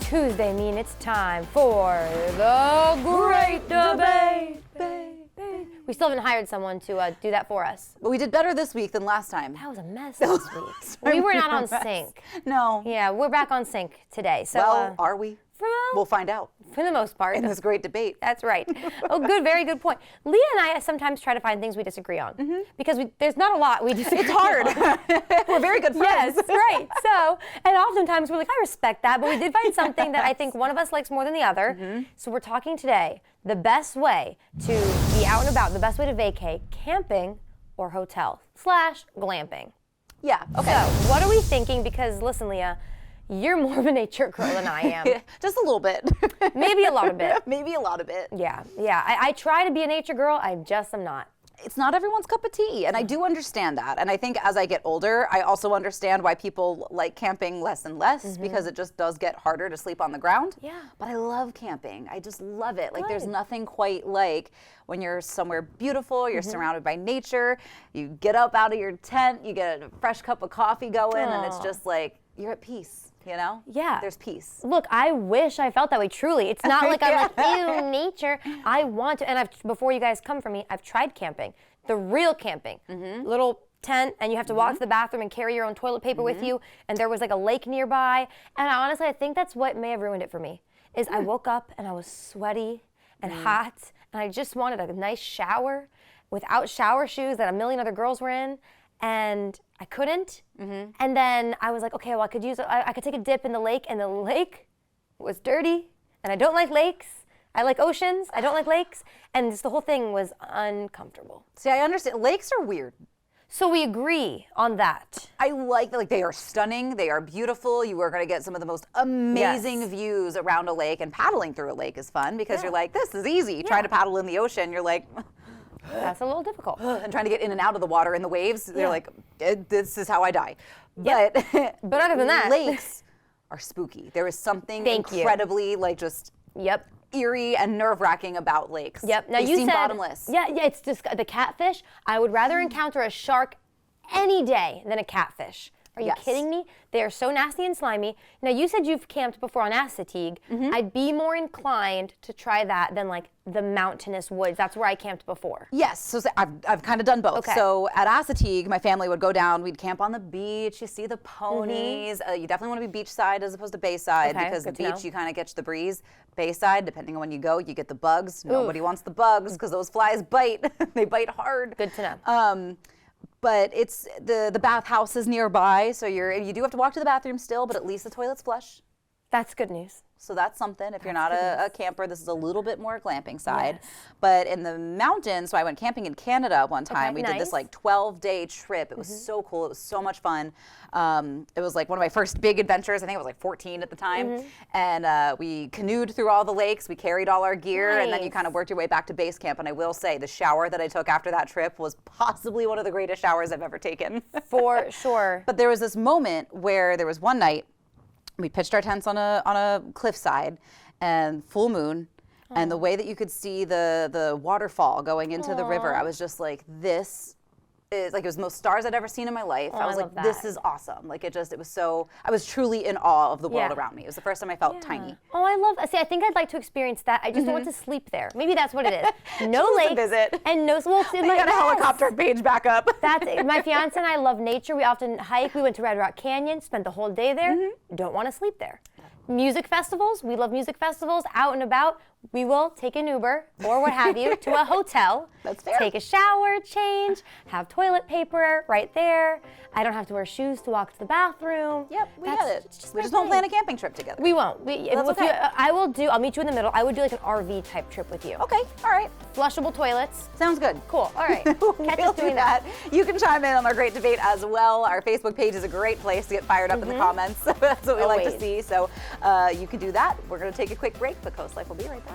Tuesday mean it's time for the Great Debate. We still haven't hired someone to do that for us. But we did better this week than last time. That was a mess this week. We were not on sync. No. Yeah, we're back on sync today. So, well, are we? We'll find out. For the most part. In this great debate. That's right. Oh, good, very good point. Leah and I sometimes try to find things we disagree on because there's not a lot we disagree on. It's hard. We're very good friends. Yes, right. So, and oftentimes we're like, I respect that, but we did find something that I think one of us likes more than the other. So we're talking today, the best way to be out and about, the best way to vacate, camping or hotel / glamping. Yeah, okay. So, what are we thinking? Because listen, Leah, you're more of a nature girl than I am. Just a little bit. Maybe a lot of it. Maybe a lot of it. Yeah. I try to be a nature girl. I just am not. It's not everyone's cup of tea, and I do understand that. And I think as I get older, I also understand why people like camping less and less because it just does get harder to sleep on the ground. Yeah. But I love camping. I just love it. Like there's nothing quite like when you're somewhere beautiful, you're surrounded by nature, you get up out of your tent, you get a fresh cup of coffee going, and it's just like you're at peace. You know? Yeah. There's peace. Look, I wish I felt that way, truly. It's not like I'm like, ew, nature. I want to, and before you guys come for me, I've tried camping. The real camping. Little tent, and you have to walk to the bathroom and carry your own toilet paper with you, and there was like a lake nearby. And honestly, I think that's what may have ruined it for me, is I woke up and I was sweaty and hot, and I just wanted a nice shower without shower shoes that a million other girls were in. And I couldn't. And then I was like, okay, well, I could take a dip in the lake, and the lake was dirty, and I don't like lakes. I like oceans. I don't like lakes. And just the whole thing was uncomfortable. See, I understand. Lakes are weird. So we agree on that. I like that. Like, they are stunning. They are beautiful. You are going to get some of the most amazing views around a lake, and paddling through a lake is fun because you're like, this is easy. Trying to paddle in the ocean, you're like... That's a little difficult. And trying to get in and out of the water in the waves, they're like, this is how I die. But other than that, lakes are spooky. There is something incredibly just eerie and nerve-wracking about lakes. Yep. Now they you seem said bottomless. Yeah. It's just the catfish. I would rather encounter a shark any day than a catfish. Are you kidding me? They are so nasty and slimy. Now, you said you've camped before on Assateague. I'd be more inclined to try that than like the mountainous woods. That's where I camped before. Yes, so I've kind of done both. Okay. So at Assateague, my family would go down, we'd camp on the beach, you see the ponies. You definitely want to be beachside as opposed to bayside because the beach, you kind of catch the breeze. Bayside, depending on when you go, you get the bugs. Nobody wants the bugs because those flies bite. They bite hard. Good to know. But it's the bathhouse is nearby, so you do have to walk to the bathroom still, but at least the toilet's flush. That's good news. So that's something. If you're not a camper, this is a little bit more glamping side. But in the mountains, so I went camping in Canada one time. We did this like 12-day trip. It was so cool. It was so much fun. It was like one of my first big adventures. I think I was like 14 at the time. And we canoed through all the lakes. We carried all our gear, and then you kind of worked your way back to base camp. And I will say, the shower that I took after that trip was possibly one of the greatest showers I've ever taken. For sure. But there was this moment where there was one night, we pitched our tents on a cliffside, and full moon, and the way that you could see the waterfall going into the river, I was just like, this is like, it was the most stars I'd ever seen in my life. I was like, this is awesome. Like it was so, I was truly in awe of the world around me. It was the first time I felt tiny. Oh, I love that. See, I think I'd like to experience that. I just don't want to sleep there. Maybe that's what it is. No lakes. Visit. And no, well, You got a helicopter Paige back up. That's it. My fiance and I love nature. We often hike. We went to Red Rock Canyon, spent the whole day there. Don't want to sleep there. Music festivals. We love music festivals. Out and about. We will take an Uber or what have you to a hotel. That's fair. Take a shower, change, have toilet paper right there. I don't have to wear shoes to walk to the bathroom. Yep, we get it. We just won't plan a camping trip together. We won't. That's okay. I'll meet you in the middle. I would do like an RV type trip with you. Okay, all right. Flushable toilets. Sounds good. Cool, all right. Catch us doing that. You can chime in on our great debate as well. Our Facebook page is a great place to get fired up in the comments. That's what we like to see. So you can do that. We're going to take a quick break, but CoastLife will be right back.